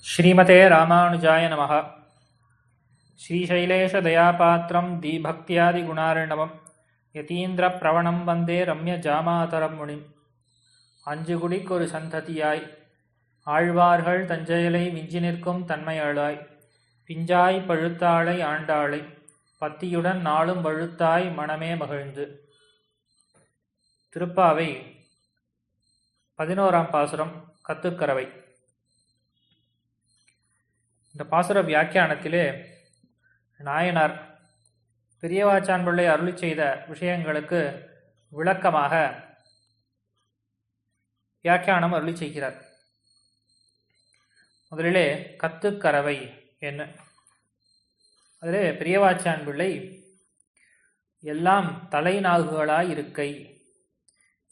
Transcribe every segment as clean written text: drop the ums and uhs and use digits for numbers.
श्रीमते रामानुजाय नमः। श्रीशैलेशदयापात्रं दीभक्त्यादिगुणार्णवं यतीन्द्रप्रवणं वन्दे रम्यजामातरं मुनिम् அஞ்சுகுடிக்கொரு சந்ததியாய் ஆழ்வார்கள் தஞ்சையலை விஞ்சி நிற்கும் தன்மையளாய் பிஞ்சாய் பழுத்தாளை ஆண்டாளை பத்தியுடன் நாளும் வழுத்தாய் மனமே மகிழ்ந்து. திருப்பாவை 11ஆம் பாசுரம் கத்துக்கரவை. இந்த பாசுர வியாக்கியானத்திலே நாயனார் பெரியவாச்சான் பிள்ளை அருளி செய்த விஷயங்களுக்கு விளக்கமாக வியாக்கியானம் அருளி செய்கிறார். முதலிலே கத்துக்கரவை என்ன? அதிலே பெரியவாச்சான் பிள்ளை எல்லாம் தலைநாகுகளாய் இருக்கை,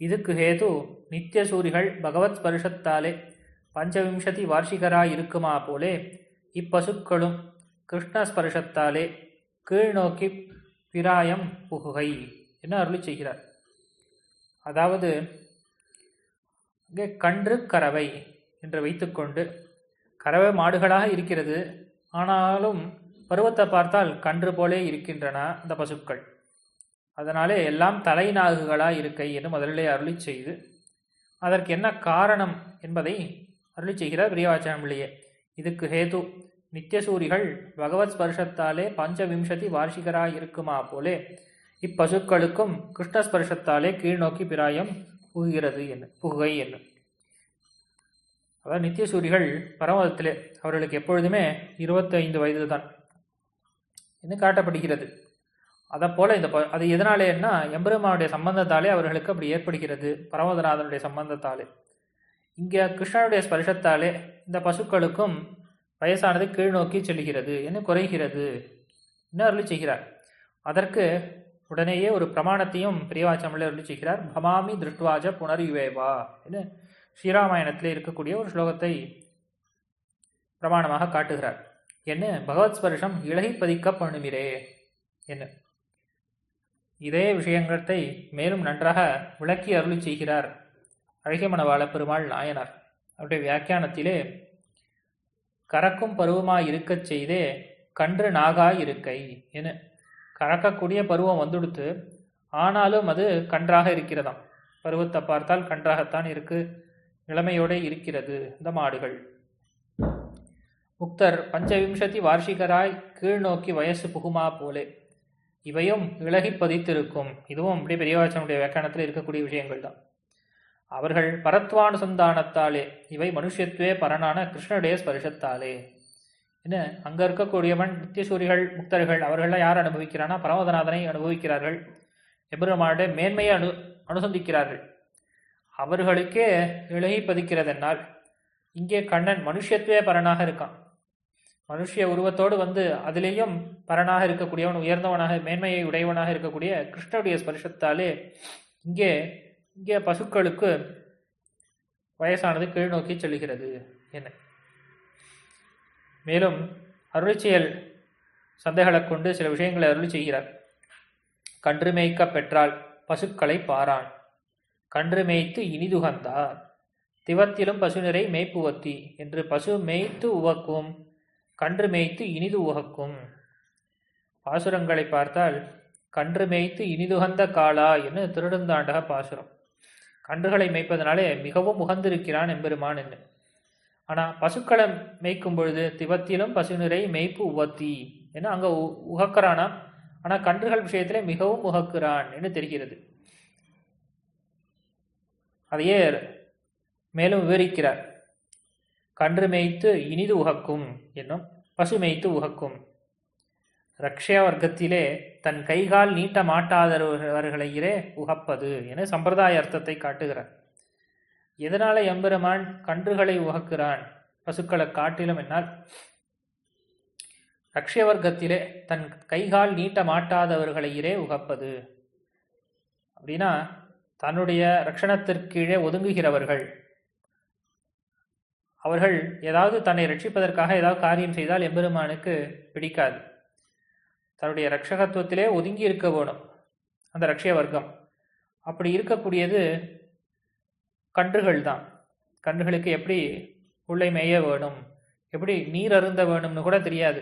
இதுக்கு ஹேது நித்திய சூரிகள் பகவத் ஸ்பர்ஷத்தாலே பஞ்சவிம்சதி வார்ஷிகராய் இருக்குமா போலே இப்பசுக்களும் கிருஷ்ண ஸ்பர்ஷத்தாலே கீழ்நோக்கி பிராயம் புகுகை என அருளி செய்கிறார். அதாவது இங்கே கன்று கறவை என்று வைத்துக்கொண்டு, கறவை மாடுகளாக இருக்கிறது, ஆனாலும் பருவத்தை பார்த்தால் கன்று போலே இருக்கின்றன அந்த பசுக்கள். அதனாலே எல்லாம் தலைநாகுகளாக இருக்கை என்று முதலிலே அருளி செய்து அதற்கு என்ன காரணம் என்பதை அருளி செய்கிறார் பெரியவாச்சான் பிள்ளையே. இதுக்கு ஹேது நித்தியசூரிகள் பகவத் ஸ்பர்ஷத்தாலே பஞ்சவிம்சதி வார்ஷிகராய் இருக்குமா போலே இப்பசுக்களுக்கும் கிருஷ்ண ஸ்பர்ஷத்தாலே கீழ்நோக்கி பிராயம் புகுகை என்ன. அதாவது நித்தியசூரிகள் பரமதத்திலே அவர்களுக்கு எப்பொழுதுமே 25 வயது தான் என்று காட்டப்படுகிறது. அதை போல அது எதனாலேன்னா எம்பெருமானுடைய சம்பந்தத்தாலே அவர்களுக்கு அப்படி ஏற்படுகிறது, பரமதநாதனுடைய சம்பந்தத்தாலே. இங்கே கிருஷ்ணனுடைய ஸ்பர்ஷத்தாலே இந்த பசுக்களுக்கும் வயசானது கீழ்நோக்கி செல்கிறது என்ன குறைகிறது என்ன அருளி செய்கிறார். அதற்கு உடனேயே ஒரு பிரமாணத்தையும் பெரியவாச்சான் அருளி செய்கிறார். பமாமி திருஷ்டுவாஜ புனர்யுவேவா என்று ஸ்ரீராமாயணத்திலே இருக்கக்கூடிய ஒரு ஸ்லோகத்தை பிரமாணமாக காட்டுகிறார். என்ன பகவத் ஸ்பர்ஷம் இலகி பதிக்க பண்ணுமிரே என்ன. இதே விஷயங்களை மேலும் நன்றாக விளக்கி அருளி செய்கிறார் அழகியமணவாள பெருமாள் நாயனார். அவருடைய வியாக்கியானத்திலே கறக்கும் பருவமாய் இருக்கச் செய்தே கன்று நாகாய் இருக்கை என. கறக்கக்கூடிய பருவம் வந்துடுத்து, ஆனாலும் அது கன்றாக இருக்கிறதாம். பருவத்தை பார்த்தால் கன்றாகத்தான் இருக்கு, இளமையோடு இருக்கிறது இந்த மாடுகள். முக்தர் பஞ்சவிம்சதி வார்ஷிகராய் கீழ்நோக்கி வயசு புகுமா போலே இவையும் இலகி பதித்திருக்கும். இதுவும் அப்படி பெரியவாச்சனுடைய வியாக்கியானத்தில் இருக்கக்கூடிய விஷயங்கள் தான். அவர்கள் பரத்வானுசந்தானத்தாலே இவை மனுஷத்துவே பரனான கிருஷ்ணனுடைய ஸ்பர்ஷத்தாலே என்ன. அங்க இருக்கக்கூடியவன் நித்தியசூரிகள் முக்தர்கள் அவர்கள்லாம் யார் அனுபவிக்கிறானா பரமதநாதனை அனுபவிக்கிறார்கள், எம்பெருமானுடைய மேன்மையை அனுசந்திக்கிறார்கள். அவர்களுக்கே இலகி பதிக்கிறதென்னால் இங்கே கண்ணன் மனுஷத்துவே பரனாக இருக்கான். மனுஷிய உருவத்தோடு அதிலேயும் பரனாக இருக்கக்கூடியவன், உயர்ந்தவனாக மேன்மையை உடையவனாக இருக்கக்கூடிய கிருஷ்ணனுடைய ஸ்பர்ஷத்தாலே இங்கே பசுக்களுக்கு வயசானது கீழ்நோக்கி செல்கிறது என்ன. மேலும் அருளி செயல் சந்தைகளை கொண்டு சில விஷயங்களை அருளி செய்கிறார். கன்று மேய்க்க பெற்றால் பசுக்களை பாரான், கன்று மேய்த்து இனிதுகந்தார், திவத்திலும் பசுநிறை மேய்ப்புவத்தி என்று பசு மேய்த்து உவக்கும், கன்று மேய்த்து இனிது உகக்கும். பாசுரங்களை பார்த்தால் கன்று மேய்த்து இனிதுகந்த காலா என்று திருடுந்தாண்டக பாசுரம். கன்றுகளை மேய்ப்பதனாலே மிகவும் உகந்திருக்கிறான் எம்பெருமான் என்று. ஆனால் பசுக்களை மேய்க்கும் பொழுது திவத்திலும் பசுநிறை மேய்ப்பு உவத்தி என அங்கே உகக்கிறானா, ஆனால் கன்றுகள் விஷயத்திலே மிகவும் உகக்கிறான் என்று தெரிகிறது. அதையே மேலும் விவரிக்கிறார். கன்று மேய்த்து இனிது உகக்கும் என்னும் பசு மேய்த்து உகக்கும். ரக்ஷா வர்க்கத்திலே தன் கைகால் நீட்ட மாட்டாதவர்களையே உகப்பது என சம்பிரதாய அர்த்தத்தை காட்டுகிறார். எதனால எம்பெருமான் கன்றுகளை உகக்கிறான் பசுக்களை காட்டிலும் என்னால், ரக்ஷ வர்க்கத்திலே தன் கைகால் நீட்ட மாட்டாதவர்களையே உகப்பது அப்படின்னா தன்னுடைய ரட்சணத்திற்கீழே ஒதுங்குகிறவர்கள், அவர்கள் ஏதாவது தன்னை ரட்சிப்பதற்காக ஏதாவது காரியம் செய்தால் எம்பெருமானுக்கு பிடிக்காது. தன்னுடைய ரட்சகத்துவத்திலே ஒதுங்கி இருக்க வேணும் அந்த ரட்சிய வர்க்கம். அப்படி இருக்கக்கூடியது கன்றுகள் தான். கன்றுகளுக்கு எப்படி புல்லை மேய வேணும், எப்படி நீர் அருந்த வேணும்னு கூட தெரியாது.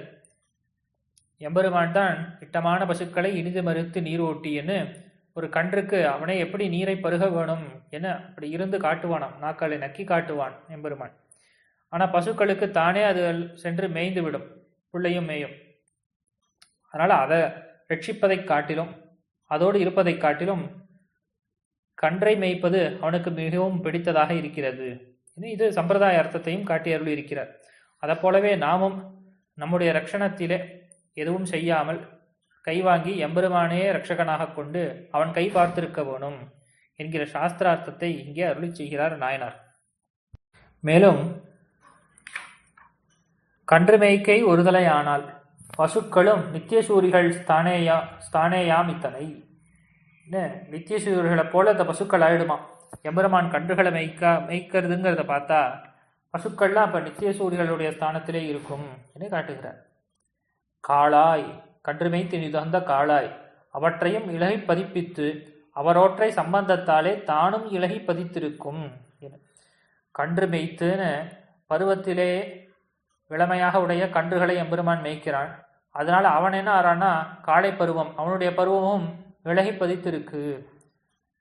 எம்பெருமான் தான் இட்டமான பசுக்களை இனிது மறுத்து நீர் ஓட்டின்னு ஒரு கன்றுக்கு அவனே எப்படி நீரை பருக வேணும் என அப்படி இருந்து காட்டுவானாம். நாக்களை நக்கி காட்டுவான் எம்பெருமான். ஆனால் பசுக்களுக்கு தானே அது சென்று மேய்ந்து விடும், புள்ளையும் மேயும். அதனால் அதை ரட்சிப்பதை காட்டிலும் அதோடு இருப்பதை காட்டிலும் கன்றை மேய்ப்பது அவனுக்கு மிகவும் பிடித்ததாக இருக்கிறது. இது சம்பிரதாய அர்த்தத்தையும் காட்டி அருள் இருக்கிறார். அதை போலவே நாமும் நம்முடைய ரட்சணத்திலே எதுவும் செய்யாமல் கைவாங்கி எம்பெருமானே ரட்சகனாக கொண்டு அவன் கை பார்த்திருக்க வேணும் என்கிற சாஸ்திரார்த்தத்தை இங்கே அருளி செய்கிறார் நாயனார். மேலும் கன்று மேய்க்கை ஒருதலை ஆனால் பசுக்களும் நித்தியசூரிகள் ஸ்தானேயாம் இத்தனை. நித்தியசூரிகளை போல இந்த பசுக்கள் ஆயிடுமா. எம்பெருமான் கன்றுகளை மேய்க்கிறதுங்கிறத பார்த்தா பசுக்கள்லாம் அப்போ நித்தியசூரிகளுடைய ஸ்தானத்திலே இருக்கும் என்று காட்டுகிறார். காளாய் கன்று மேய்த்து நிதந்த காளாய் அவற்றையும் இலகை பதிப்பித்து அவரோற்றை சம்பந்தத்தாலே தானும் இலகை பதித்திருக்கும். கன்று மேய்த்துன்னு பருவத்திலே இளமையாக உடைய கன்றுகளை எம்பெருமான் மேய்க்கிறான். அதனால் அவன் என்ன ஆறான்னா காளை பருவம், அவனுடைய பருவமும் விலகி பதித்திருக்கு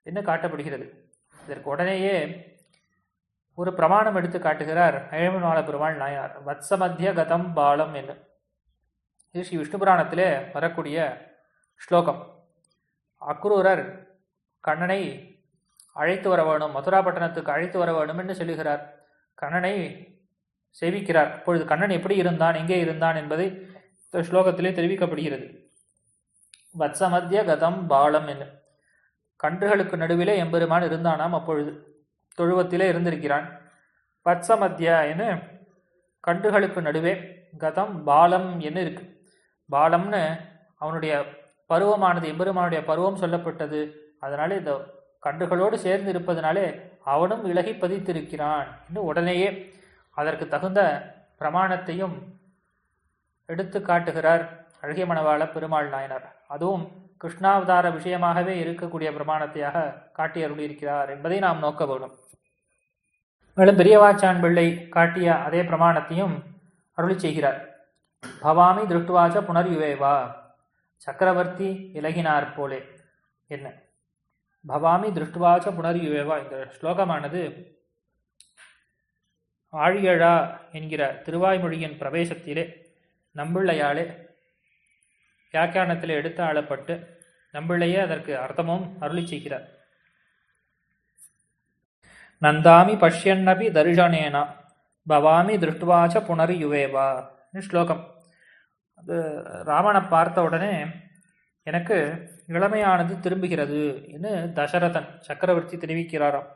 என்று காட்டப்படுகிறது. இதற்கு உடனேயே ஒரு பிரமாணம் எடுத்து காட்டுகிறார் அழமனால பெருமாள் நாயனார். வத்சமத்திய கதம் பாலம் என்று. இது ஸ்ரீ விஷ்ணு புராணத்திலே வரக்கூடிய ஸ்லோகம். அக்ரூரர் கண்ணனை அழைத்து வர வேணும், மதுராபட்டணத்துக்கு அழைத்து வர வேணும் என்று சொல்லுகிறார். கண்ணனை சேவிக்கிறார். அப்பொழுது கண்ணன் எப்படி இருந்தான், எங்கே இருந்தான் என்பதை இந்த ஸ்லோகத்திலே தெரிவிக்கப்படுகிறது. வத்சமத்திய கதம் பாலம் என்று. கன்றுகளுக்கு நடுவிலே எம்பெருமான் இருந்தானாம். அப்பொழுது தொழுவத்திலே இருந்திருக்கிறான். வத்சமத்திய என்று கன்றுகளுக்கு நடுவே, கதம் பாலம் என்ன இருக்கு. பாலம்னு அவனுடைய பருவமானது எம்பெருமானுடைய பருவம் சொல்லப்பட்டது. அதனாலே இந்த கன்றுகளோடு சேர்ந்து இருப்பதனாலே அவனும் விலகி பதித்திருக்கிறான் என்று உடனேயே அதற்கு தகுந்த பிரமாணத்தையும் எடுத்து காட்டுகிறார் அழகிய மணவாள பெருமாள் நாயனார். அதுவும் கிருஷ்ணாவதார விஷயமாகவே இருக்கக்கூடிய பிரமாணத்தையாக காட்டி அருளியிருக்கிறார் என்பதை நாம் நோக்க வேண்டும். மேலும் பெரியவாச்சான் பிள்ளை காட்டிய அதே பிரமாணத்தையும் அருளி செய்கிறார். பவாமி திருஷ்டுவாச்ச புனர்யுவேவா, சக்கரவர்த்தி இலகினார் போலே என்ன. பவாமி திருஷ்டுவாச்ச புனர்யுவேவா இந்த ஸ்லோகமானது ஆழியழா என்கிற திருவாய்மொழியின் பிரவேசத்திலே நம்பிள்ளையாலே வியாக்கியானத்திலே எடுத்து ஆளப்பட்டு நம்பிள்ளையே அதற்கு அர்த்தமும் அருளி செய்கிறார். நந்தாமி பஷ்யன்னபி தர்ஷனேனா பவாமி திருஷ்டுவாச்ச புனர்யுவேவா ஸ்லோகம். அது ராமனை பார்த்த உடனே எனக்கு இளமையானது திரும்புகிறது என்று தசரதன் சக்கரவர்த்தி தெரிவிக்கிறாராம்.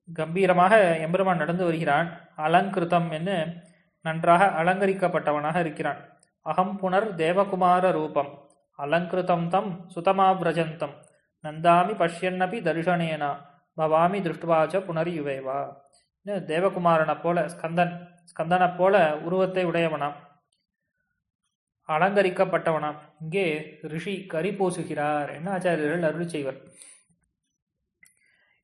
கம்பீரமாக எம்பெருமான் நடந்து வருகிறான். அலங்கிருத்தம் என்று நன்றாக அலங்கரிக்கப்பட்டவனாக இருக்கிறான். அகம் புனர் தேவகுமார ரூபம் அலங்கிருத்தம் தம் சுதமாவிரஜந்தம் நந்தாமி பஷ்யன்னபி தர்ஷனேனா பவாமி திருஷ்டுவாச்ச புனர்யுவேவா. தேவகுமாரனை போல ஸ்கந்தனை போல உருவத்தை உடையவனாம், அலங்கரிக்கப்பட்டவனாம். இங்கே ரிஷி கரி பூசுகிறார் என்ன ஆச்சாரியர்கள் அருள் செய்வர்.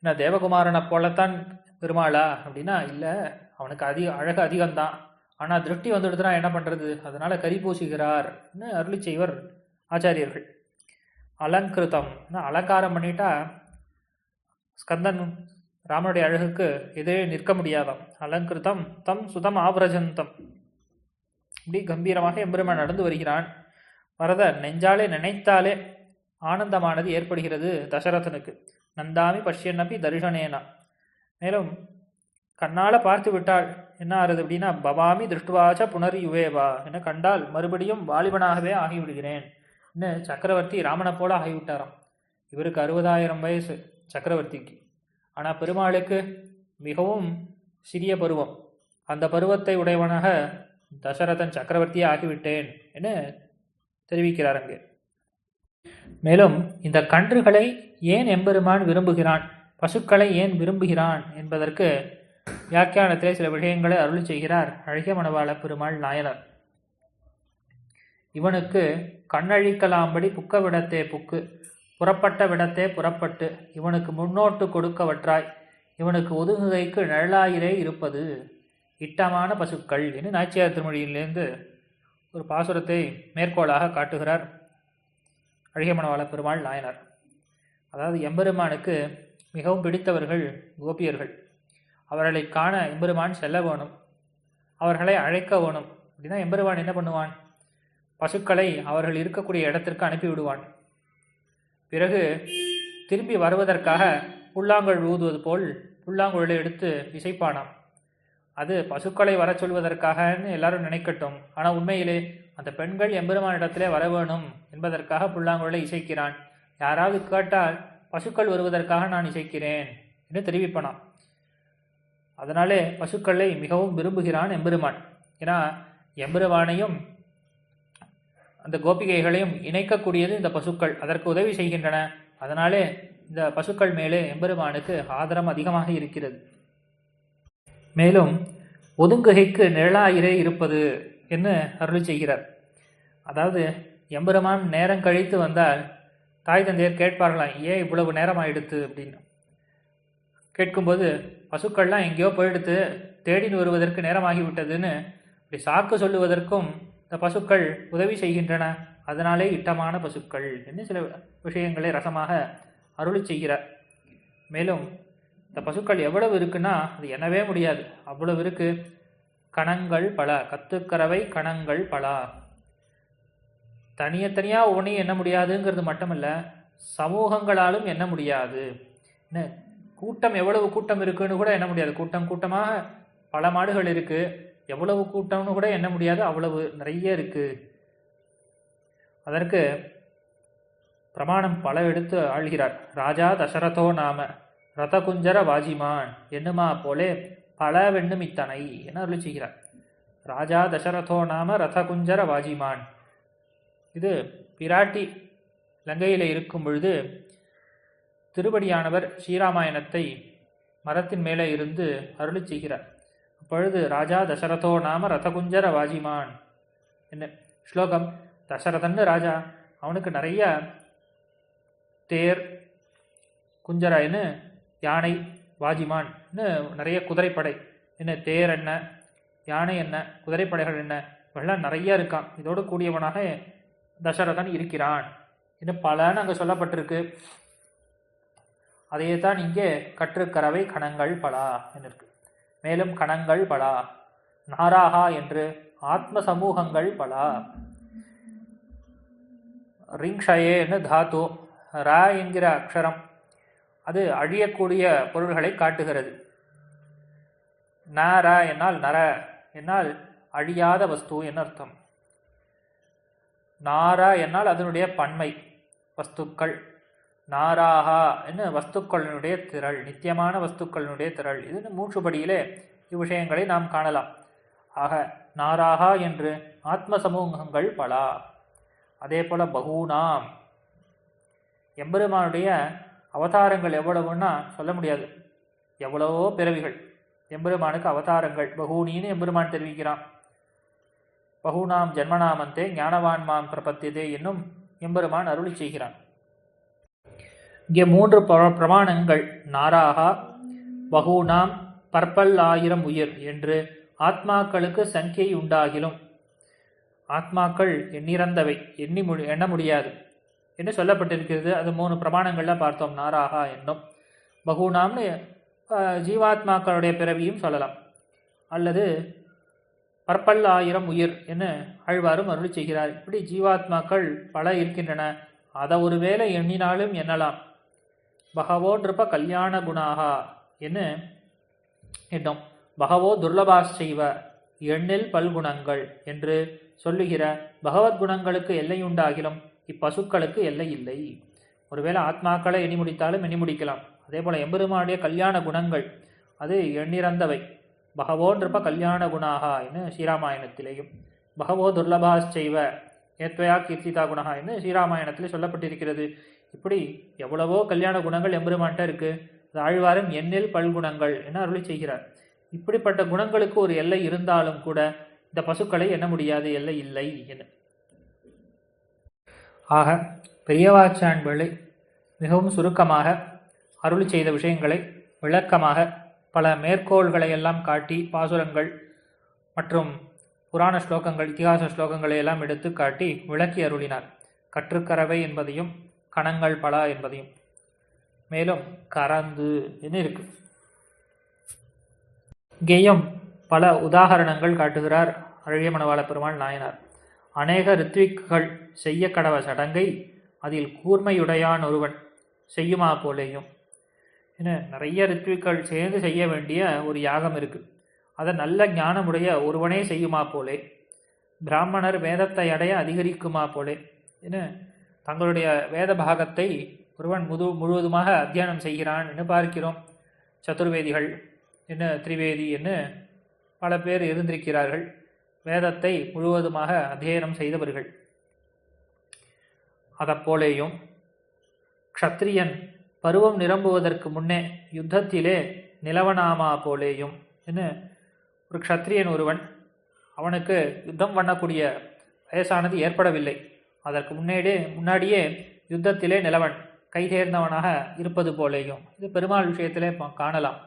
என்ன தேவகுமாரனை போலத்தான் பெருமாளா அப்படின்னா இல்லை, அவனுக்கு அழகு அதிகம்தான். ஆனால் திருஷ்டி வந்துடுதுன்னா என்ன பண்ணுறது, அதனால கரி பூசுகிறார் அருளி செய்வர் ஆச்சாரியர்கள். அலங்கிருத்தம் அலங்காரம் பண்ணிட்டா ஸ்கந்தன் ராமனுடைய அழகுக்கு எதிரே நிற்க முடியாதாம். அலங்கிருத்தம் தம் சுதம் ஆவ்ரஜந்தம். இப்படி கம்பீரமாக எம்பெருமான் நடந்து வருகிறான். வரத நெஞ்சாலே நினைத்தாலே ஆனந்தமானது ஏற்படுகிறது தசரதனுக்கு. நந்தாமி பஷ்யன்னபி தர்ஷனேனா. மேலும் கண்ணால் பார்த்து விட்டால் என்ன ஆறுது அப்படின்னா பவாமி திருஷ்டுவாச்ச புனர்யுவேவா என கண்டால் மறுபடியும் வாலிபனாகவே ஆகிவிடுகிறேன் இன்னும் சக்கரவர்த்தி ராமனை போல ஆகிவிட்டாராம். இவருக்கு 60,000 வயசு சக்கரவர்த்திக்கு. ஆனால் பெருமாளுக்கு மிகவும் சிறிய பருவம். அந்த பருவத்தை உடையவனாக தசரதன் சக்கரவர்த்தியே ஆகிவிட்டேன் என தெரிவிக்கிறார் அங்கே. மேலும் இந்த கன்றுகளை ஏன் எம்பெருமான் விரும்புகிறான், பசுக்களை ஏன் விரும்புகிறான் என்பதற்கு வியாக்கியானத்திலே சில விஷயங்களை அருள் செய்கிறார் அழகிய மணவாள பெருமாள் நாயனார். இவனுக்கு கண்ணழிக்கலாம்படி புக்க விடத்தே புக்கு புறப்பட்ட விடத்தே புறப்பட்டு இவனுக்கு முன்னோட்டு கொடுக்கவற்றாய் இவனுக்கு ஒதுங்குகைக்கு நிழலாயிரே இருப்பது இட்டமான பசுக்கள் என்று நாச்சியார் திருமொழியிலிருந்து ஒரு பாசுரத்தை மேற்கோளாக காட்டுகிறார் அழகியமணவாள பெருமாள் நாயனார். அதாவது எம்பெருமானுக்கு மிகவும் பிடித்தவர்கள் கோபியர்கள். அவர்களை காண எம்பெருமான் செல்ல வேணும், அவர்களை அழைக்க வேணும். அப்படின்னா எம்பெருமான் என்ன பண்ணுவான்? பசுக்களை அவர்கள் இருக்கக்கூடிய இடத்திற்கு அனுப்பி விடுவான். பிறகு திரும்பி வருவதற்காக புல்லாங்குழல் ஊதுவது போல் புல்லாங்குழலை எடுத்து இசைப்பானாம். அது பசுக்களை வர சொல்வதற்காகன்னு எல்லாரும் நினைக்கட்டும். ஆனால் உண்மையிலே அந்த பெண்கள் எம்பெருமானிடத்திலே வர வேணும் என்பதற்காக புல்லாங்குழலை இசைக்கிறான். யாராவது கேட்டால் பசுக்கள் வருவதற்காக நான் இசைக்கிறேன் என்று தெரிவிப்பனாம். அதனாலே பசுக்களை மிகவும் விரும்புகிறான் எம்பெருமான். ஏன்னா எம்பெருமானையும் அந்த கோபிகைகளையும் இணைக்கக்கூடியது இந்த பசுக்கள், அதற்கு உதவி செய்கின்றன. அதனாலே இந்த பசுக்கள் மேலே எம்பெருமானுக்கு ஆதரம் அதிகமாக இருக்கிறது. மேலும் ஒதுங்குகைக்கு நிழலாயிரே இருப்பது என்று அருளி செய்கிறார். அதாவது எம்பெருமான் நேரம் கழித்து வந்தால் தாய் தந்தையர் கேட்பார்களாம், ஏன் இவ்வளவு நேரம் ஆயிடுத்து அப்படின்னு. கேட்கும்போது பசுக்கள்லாம் எங்கேயோ போயிடுத்து, தேடின்னு வருவதற்கு நேரமாகிவிட்டதுன்னு இப்படி சாக்கு சொல்லுவதற்கும் இந்த பசுக்கள் உதவி செய்கின்றன. அதனாலே இட்டமான பசுக்கள் என்று சில விஷயங்களை ரசமாக அருளி செய்கிறார். மேலும் இந்த பசுக்கள் எவ்வளவு இருக்குன்னா அது எண்ணவே முடியாது, அவ்வளவு இருக்கு. கணங்கள் பல, கத்துக்கறவை கணங்கள் பல. தனியாக ஒவ்வொன்றையும் எண்ண முடியாதுங்கிறது மட்டுமல்ல, சமூகங்களாலும் எண்ண முடியாது. என்ன கூட்டம், எவ்வளவு கூட்டம் இருக்குன்னு கூட எண்ண முடியாது. கூட்டமாக பல மாடுகள் இருக்கு, எவ்வளவு கூட்டம்னு கூட எண்ண முடியாது, அவ்வளவு நிறைய இருக்கு. அதற்கு பிரமாணம் பல எடுத்து ஆள்கிறார். ராஜா தசரதோ நாம ரதகுஞ்சர வாஜிமான் என்னுமா போலே பல வெண்ணும் இத்தனை என அருளி செய்கிறார். ராஜா தசரதோ நாம ரதகுஞ்சர வாஜிமான். இது பிராட்டி லங்கையில் இருக்கும் பொழுது திருவடியானவர் ஸ்ரீராமாயணத்தை மரத்தின் மேலே இருந்து அருளி செய்கிறார். அப்பொழுது ராஜா தசரதோ நாம ரதகுஞ்சர வாஜிமான் என்ன ஸ்லோகம். தசரதன்னு ராஜா, அவனுக்கு நிறைய தேர், குஞ்சராயின்னு யானை, வாஜிமான்னு நிறைய குதிரைப்படை. என்ன தேர் என்ன, யானை என்ன, குதிரைப்படைகள் என்ன, இவெல்லாம் நிறைய இருக்கான். இதோடு கூடியவனாக தசரதன் இருக்கிறான் இன்னும் பலன்னு அங்கே சொல்லப்பட்டிருக்கு. அதையே தான் இங்கே கற்றுக்கறவை கணங்கள் பலா இருக்கு. மேலும் கணங்கள் பலா, நாராகா என்று ஆத்ம சமூகங்கள் பலா. ரிங்ஷயேன்னு தாத்து, ரா என்கிற அக்ஷரம் அது அழியக்கூடிய பொருள்களை காட்டுகிறது. நர என்னால் நர என்னால் அழியாத வஸ்து என்ன அர்த்தம். நாரா என்னால் அதனுடைய பன்மை வஸ்துக்கள். நாராகா என்ன வஸ்துக்களினுடைய திரள், நித்தியமான வஸ்துக்களினுடைய திரள். இது மூன்றுபடியிலே இவ்விஷயங்களை நாம் காணலாம். ஆக நாராகா என்று ஆத்ம சமூகங்கள் பலா. அதே போல பகூனாம், எம்பெருமானுடைய அவதாரங்கள் எவ்வளவுன்னா சொல்ல முடியாது. எவ்வளவோ பிறவிகள் எம்பெருமானுக்கு அவதாரங்கள். பகூனின்னு எம்பெருமான் தெரிவிக்கிறான். பகூனாம் ஜன்மநாமந்தே ஞானவான் மாம் பிரபத்தியதே என்னும் எம்பெருமான் அருளி செய்கிறான். இங்கே மூன்று பிரமாணங்கள் நாராகா, பகூனாம், பற்பல் ஆயிரம் உயிர் என்று ஆத்மாக்களுக்கு சங்கியை உண்டாகிலும் ஆத்மாக்கள் எண்ணிறந்தவை, எண்ண முடியாது என்று சொல்லப்பட்டிருக்கிறது. அது மூணு பிரமாணங்கள்லாம் பார்த்தோம். நாராகா என்னும் பகூனாம்னு ஜீவாத்மாக்களுடைய பிறவியும் சொல்லலாம், அல்லது பற்பல் ஆயிரம் உயிர் என ஆழ்வாரும் அருளி செய்கிறார். இப்படி ஜீவாத்மாக்கள் பல இருக்கின்றன. அதை ஒருவேளை எண்ணினாலும் எண்ணலாம். பகவோ நிருப கல்யாண குணாகா என்று எண்ணம். பகவோ துர்லபாச்சைவ எண்ணில் பல்குணங்கள் என்று சொல்லுகிற பகவத் குணங்களுக்கு எல்லையுண்டாகிலும் இப்பசுக்களுக்கு எல்லை இல்லை. ஒருவேளை ஆத்மாக்களை எண்ணி முடித்தாலும் எண்ணி முடிக்கலாம். அதே போல எம்பெருமானுடைய கல்யாண குணங்கள் அது எண்ணிறந்தவை. பகவோ நிருப கல்யாண குணாகா என்று ஸ்ரீராமாயணத்திலேயும், பகவோ துர்லபாச்சைவ ஏத்வயா கீர்த்திதா குணகா என்று ஸ்ரீராமாயணத்திலே சொல்லப்பட்டிருக்கிறது. இப்படி எவ்வளவோ கல்யாண குணங்கள் எம்பெருமான்ட்ட இருக்கு. ஆழ்வாரும் எண்ணில் பல்குணங்கள் என அருளி செய்கிறார். இப்படிப்பட்ட குணங்களுக்கு ஒரு எல்லை இருந்தாலும் கூட இந்த பசுக்களை எண்ண முடியாது, எல்லை இல்லை என. ஆக பெரியவாச்சான்பிள்ளை மிகவும் சுருக்கமாக அருளி செய்த விஷயங்களை விளக்கமாக பல மேற்கோள்களை எல்லாம் காட்டி பாசுரங்கள் மற்றும் புராண ஸ்லோகங்கள், இதிகாச ஸ்லோகங்களை எல்லாம் எடுத்து காட்டி விளக்கி அருளினார். கற்றுக்கறவை என்பதையும் கணங்கள் பல என்பதையும். மேலும் கறந்து என்ன இருக்கு. இங்கேயும் பல உதாகரணங்கள் காட்டுகிறார் அழகிய மணவாள பெருமாள் நாயனார். அநேக ரித்விக்குகள் செய்ய கடவ சடங்கை அதில் கூர்மையுடையான் ஒருவன் செய்யுமா போலேயும். ஏன்னா நிறைய ரித்விக்கள் சேர்ந்து செய்ய வேண்டிய ஒரு யாகம் இருக்குது. அதை நல்ல ஞானமுடைய ஒருவனே செய்யுமா போலே. பிராமணர் வேதத்தை அடைய அதிகரிக்குமா போலே. ஏன்னா தங்களுடைய வேத பாகத்தை ஒருவன் முழுவதுமாக அத்தியானம் செய்கிறான் என்று பார்க்கிறோம். சதுர்வேதிகள் என்ன, திரிவேதி என்று பல பேர் இருந்திருக்கிறார்கள். வேதத்தை முழுவதுமாக அத்தியனம் செய்தவர்கள். அதப்போலேயும் க்ஷத்ரியன் பருவம் நிரம்புவதற்கு முன்னே யுத்தத்திலே நிலவனாமா போலேயும். என்ன, ஒரு க்ஷத்ரியன் ஒருவன், அவனுக்கு யுத்தம் பண்ணக்கூடிய வயசானது ஏற்படவில்லை. அதற்கு முன்னாடியே யுத்தத்திலே நிலவன் கைதேர்ந்தவனாக இருப்பது போலேயும். இது பெருமாள் விஷயத்திலே காணலாம்.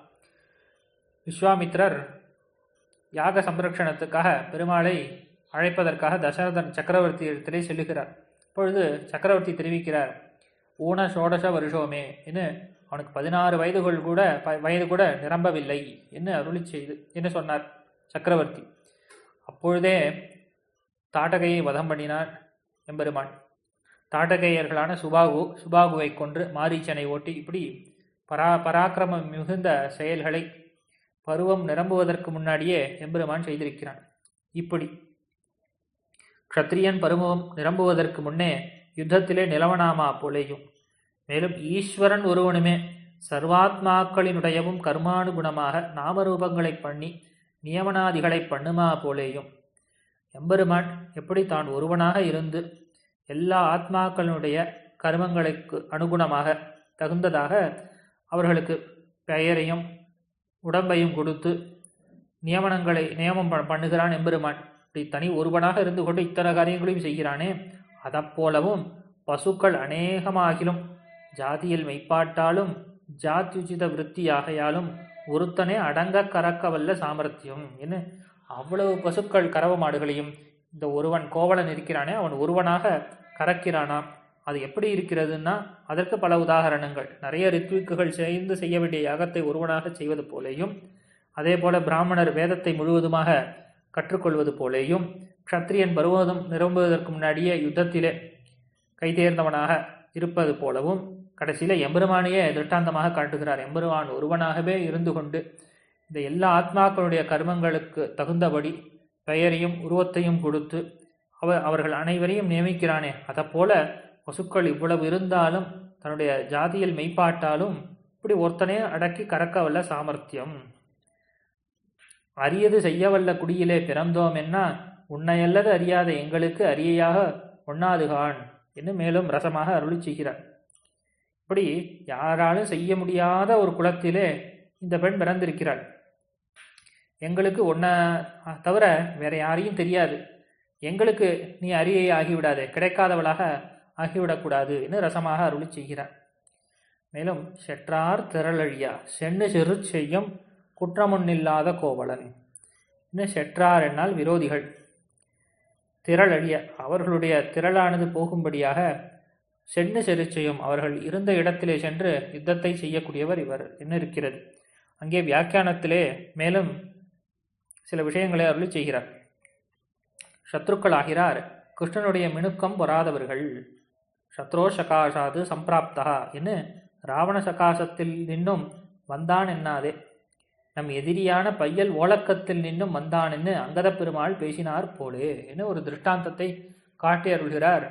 விஸ்வாமித்திரர் யாக சம்ரக்ஷணத்துக்காக பெருமாளை அழைப்பதற்காக தசரதன் சக்கரவர்த்தி இடத்திலே செல்லுகிறார். அப்பொழுது சக்கரவர்த்தி தெரிவிக்கிறார், ஊன சோடச வருஷோமே என்று, அவனுக்கு 16 வயது கூட நிரம்பவில்லை என்று அருளி செய்து என்ன சொன்னார் சக்கரவர்த்தி. அப்பொழுதே தாட்டகையை வதம் பண்ணினான் எம்பெருமான். தாட்டகையர்களான சுபாகுவை கொன்று மாரீச்சனை ஓட்டி இப்படி பராக்கிரமம் மிகுந்த செயல்களை பருவம் நிரம்புவதற்கு முன்னாடியே எம்பெருமான் செய்திருக்கிறான். இப்படி க்ஷத்ரியன் பருவம் நிரம்புவதற்கு முன்னே யுத்தத்திலே நிலவனாமா போலேயும். மேலும் ஈஸ்வரன் ஒருவனுமே சர்வாத்மாக்களினுடையவும் கர்மானுகுணமாக நாமரூபங்களை பண்ணி நியமனாதிகளை பண்ணுமா போலேயும். எம்பெருமான் எப்படி தான் ஒருவனாக இருந்து எல்லா ஆத்மாக்களுடைய கர்மங்களுக்கு அனுகுணமாக தகுந்ததாக அவர்களுக்கு பெயரையும் உடம்பையும் கொடுத்து நியமம் பண்ணுகிறான் எம்பெருமான். இப்படி தனி ஒருவனாக இருந்து கொண்டு இத்தனை காரியங்களையும் செய்கிறானே, அதப்போலவும் பசுக்கள் அநேகமாகிலும் ஜாதியில் மெய்ப்பாட்டாலும் ஜாத்யுச்சித விருத்தியாகையாலும் ஒருத்தனே அடங்க கறக்க வல்ல சாமர்த்தியம் என்ன. அவ்வளவு பசுக்கள் கறவ மாடுகளையும் இந்த ஒருவன் கோவலன் இருக்கிறானே அவன் ஒருவனாக கறக்கிறானாம். அது எப்படி இருக்கிறதுன்னா அதற்கு பல உதாரணங்கள். நிறைய ரித்விக்குகள் சேர்ந்து செய்ய வேண்டிய யாகத்தை ஒருவனாக செய்வது போலேயும், அதே போல பிராமணர் வேதத்தை முழுவதுமாக கற்றுக்கொள்வது போலேயும், க்ஷத்ரியன் பருவதம் நிரம்புவதற்கு முன்னாடியே யுத்தத்திலே கைதேர்ந்தவனாக இருப்பது போலவும், கடைசியில் எம்பெருமானையே திருஷ்டாந்தமாக காட்டுகிறார். எம்பெருமான் ஒருவனாகவே இருந்து கொண்டு இந்த எல்லா ஆத்மாக்களுடைய கர்மங்களுக்கு தகுந்தபடி பெயரையும் உருவத்தையும் கொடுத்து அவர்கள் அனைவரையும் நியமிக்கிறானே, அதைப்போல பசுக்கள் இவ்வளவு இருந்தாலும் தன்னுடைய ஜாதியில் மெய்ப்பாட்டாலும் இப்படி ஒருத்தனே அடக்கி கறக்க வல்ல சாமர்த்தியம். அரியது செய்யவல்ல குடியிலே பிறந்தோம் என்ன, உன்னையல்லது அறியாத எங்களுக்கு அரியையாக ஒண்ணாதுகான் என்று மேலும் ரசமாக அருளி செய்கிறார். இப்படி யாராலும் செய்ய முடியாத ஒரு குலத்திலே இந்த பெண் பிறந்திருக்கிறாள். எங்களுக்கு ஒன்றை தவிர வேற யாரையும் தெரியாது, எங்களுக்கு நீ அரியை ஆகிவிடாதே, கிடைக்காதவளாக ஆகிவிடக்கூடாது என்று ரசமாக அருளி செய்கிறார். மேலும் செற்றார் திரளழியா சென்னு சிறு செய்யும் குற்றமொன்னில்லாத கோவலன். இன்னும் செற்றார் என்னால் விரோதிகள், திரளழிய அவர்களுடைய திரளானது போகும்படியாக சென்னு செரு செய்யும் அவர்கள் இருந்த இடத்திலே சென்று யுத்தத்தை செய்யக்கூடியவர் இவர் என்ன இருக்கிறது. அங்கே வியாக்கியானத்திலே மேலும் சில விஷயங்களை அருளி செய்கிறார். சத்ருக்கள் ஆகிறார் கிருஷ்ணனுடைய மினுக்கம் பொறாதவர்கள். சத்ரோ சகாசாது சம்பிராப்தா என்று ராவண சகாசத்தில் நின்னும் வந்தான் என்னாதே, நம் எதிரியான பையல் ஓலக்கத்தில் நின்னும் வந்தான் என்று அங்கத பெருமாள் பேசினார் போலே என்று ஒரு திருஷ்டாந்தத்தை காட்டி அருள்கிறார்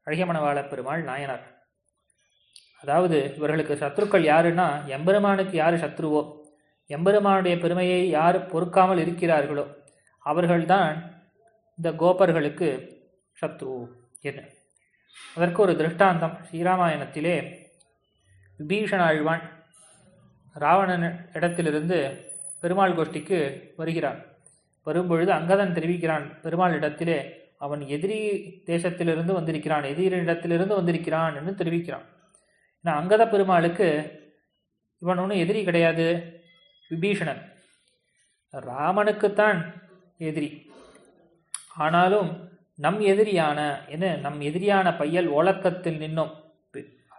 அழகிய மணவாள பெருமாள் நாயனார். அதாவது இவர்களுக்கு சத்ருக்கள் யாருன்னா, எம்பெருமானுக்கு யார் சத்ருவோ, எம்பெருமானுடைய பெருமையை யார் பொறுக்காமல் இருக்கிறார்களோ அவர்கள்தான் இந்த கோபர்களுக்கு சத்ரு என்ன. அதற்கு ஒரு திருஷ்டாந்தம் ஸ்ரீராமாயணத்திலே விபீஷண ஆழ்வான் ராவணன் இடத்திலிருந்து பெருமாள் கோஷ்டிக்கு வருகிறான். வரும்பொழுது அங்கதன் தெரிவிக்கிறான் பெருமாள் இடத்திலே, அவன் எதிரி தேசத்திலிருந்து வந்திருக்கிறான், எதிரிடத்திலிருந்து வந்திருக்கிறான் என்று தெரிவிக்கிறான். ஏன்னா அங்கத பெருமாளுக்கு இவன் ஒன்றும் எதிரி கிடையாது, விபீஷணன். ராமனுக்குத்தான் எதிரி. ஆனாலும் நம் எதிரியான பையல் ஓலக்கத்தில் நின்னும்,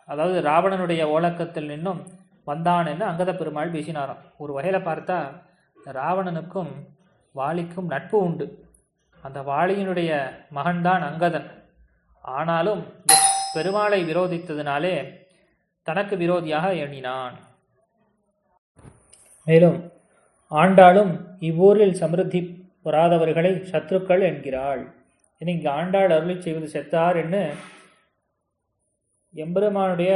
அதாவது ராவணனுடைய ஓலக்கத்தில் நின்னும் வந்தான் என்று அங்கத பெருமாள் பேசினாராம். ஒரு வகையில் பார்த்தா ராவணனுக்கும் வாலிக்கும் நட்பு உண்டு. அந்த வாலியினுடைய மகன்தான் அங்கதன். ஆனாலும் பெருமாளை விரோதித்ததினாலே தனக்கு விரோதியாக எண்ணினான். மேலும் ஆண்டாளும் இவ்வூரில் சமிருத்தி பெறாதவர்களை சத்ருக்கள் என்கிறாள். இங்கே ஆண்டாள் அருளி செய்வது செத்தார் என்று எம்பெருமானுடைய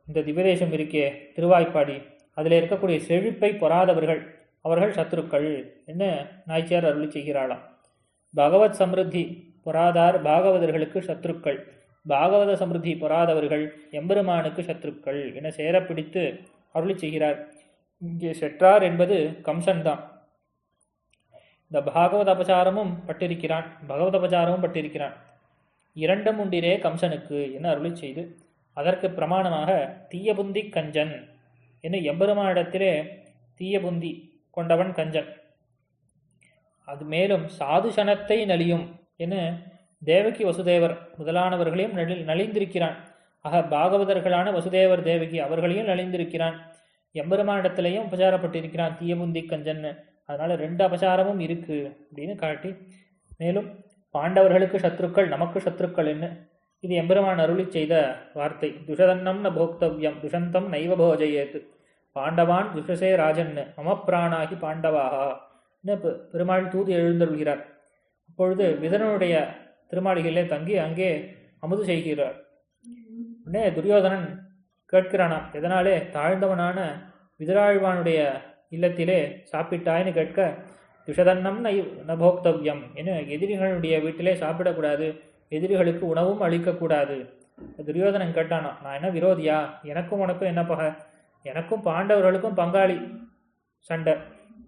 இந்த திவ்யதேசம் இருக்கே திருவாய்ப்பாடி, அதில் இருக்கக்கூடிய செழிப்பை பொறாதவர்கள் அவர்கள் சத்ருக்கள் என்று நாய்ச்சியார் அருளி செய்கிறாளாம். பகவத் சமிருத்தி பொறாதார் பாகவதர்களுக்கு சத்ருக்கள், பாகவத சமிருத்தி பொறாதவர்கள் எம்பெருமானுக்கு சத்ருக்கள் என சேரப்பிடித்து அருளி செய்கிறார். இங்கே செற்றார் என்பது கம்சன் தான். இந்த பாகவத அபசாரமும் பட்டிருக்கிறான், பகவத அபசாரமும் பட்டிருக்கிறான். இரண்டும் உண்டிரே கம்சனுக்கு என அருளி செய்து அதற்கு பிரமாணமாக தீய புந்தி கஞ்சன் என எம்பெருமானிடத்திலே தீய புந்தி கொண்டவன் கஞ்சன். அது மேலும் சாதுசனத்தை நலியும் என தேவகி வசுதேவர் முதலானவர்களையும் நலிந்திருக்கிறான். ஆக பாகவதர்களான வசுதேவர் தேவகி அவர்களையும் நலிந்திருக்கிறான். எம்பெருமானிடத்திலையும் உபசாரப்பட்டிருக்கிறான் தீயபுந்தி கஞ்சன். அதனால 2 அபசாரமும் இருக்கு அப்படின்னு காட்டி, மேலும் பாண்டவர்களுக்கு சத்ருக்கள் நமக்கு சத்ருக்கள் என்ன, இது எம்பெருமான் அருளி செய்த வார்த்தை. துஷதன்னம் ந போக்தவ்யம் துஷந்தம் நைவ போஜயேத் பாண்டவான் துஷசே ராஜன் மம பிராணாகி பாண்டவாகா பெருமாள் தூது எழுந்தருள்கிறார். அப்பொழுது விதனுடைய திருமாளிகளிலே தங்கி அங்கே அமுது செய்கிறார். உடனே துரியோதனன் கேட்கிறானாம், எதனாலே தாழ்ந்தவனான விதராழ்வானுடைய இல்லத்திலே சாப்பிட்டாய்னு கேட்க, துஷதன்னம் நபோக்தவ்யம் என எதிரிகளுடைய வீட்டிலே சாப்பிடக்கூடாது, எதிரிகளுக்கு உணவும் அளிக்கக்கூடாது. துரியோதனன் கேட்டானா, நான் என்ன விரோதியா, எனக்கும் உனக்கும் என்ன பகை, எனக்கும் பாண்டவர்களுக்கும் பங்காளி சண்டை,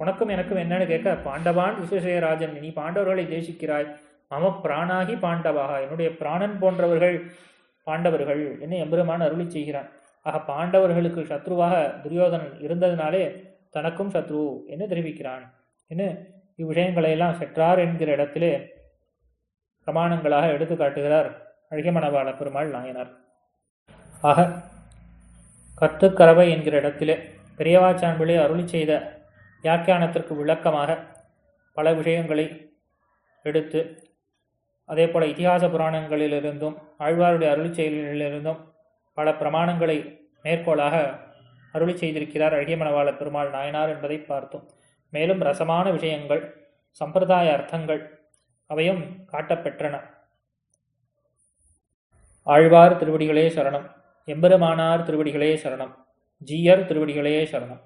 உனக்கும் எனக்கும் என்னன்னு கேட்க, பாண்டவான் விஸ்வசேராஜன் நீ பாண்டவர்களை தேசிக்கிறாய், மம பிராணாகி பாண்டவாக என்னுடைய பிராணன் போன்றவர்கள் பாண்டவர்கள் என்ன எம்பெருமான் அருளி செய்கிறான். ஆக பாண்டவர்களுக்கு சத்ருவாக துரியோதனன் இருந்ததினாலே தனக்கும் சத்ரு என்று தெரிவிக்கிறான் என்று இவ்விஷயங்களை எல்லாம் செற்றார் என்கிற இடத்திலே பிரமாணங்களாக எடுத்து காட்டுகிறார் அழகியமணவாள பெருமாள் நாயனார். ஆக கத்துக்கரவை என்கிற இடத்திலே பெரியவாச்சான்பிள்ளை அருளி செய்த வியாக்கியானத்திற்கு விளக்கமாக பல விஷயங்களை எடுத்து, அதே போல இதிகாச புராணங்களிலிருந்தும் ஆழ்வாருடைய அருளி செயல்களிலிருந்தும் பல பிரமாணங்களை மேற்கோளாக அருளி செய்திருக்கிறார் அழகியமணவாள பெருமாள் நாயனார் என்பதை பார்த்தோம். மேலும் ரசமான விஷயங்கள், சம்பிரதாய அர்த்தங்கள் அவையும் காட்டப்பெற்றன. ஆழ்வார் திருவடிகளே சரணம், எம்பெருமானார் திருவடிகளே சரணம், ஜீயர் திருவடிகளே சரணம்.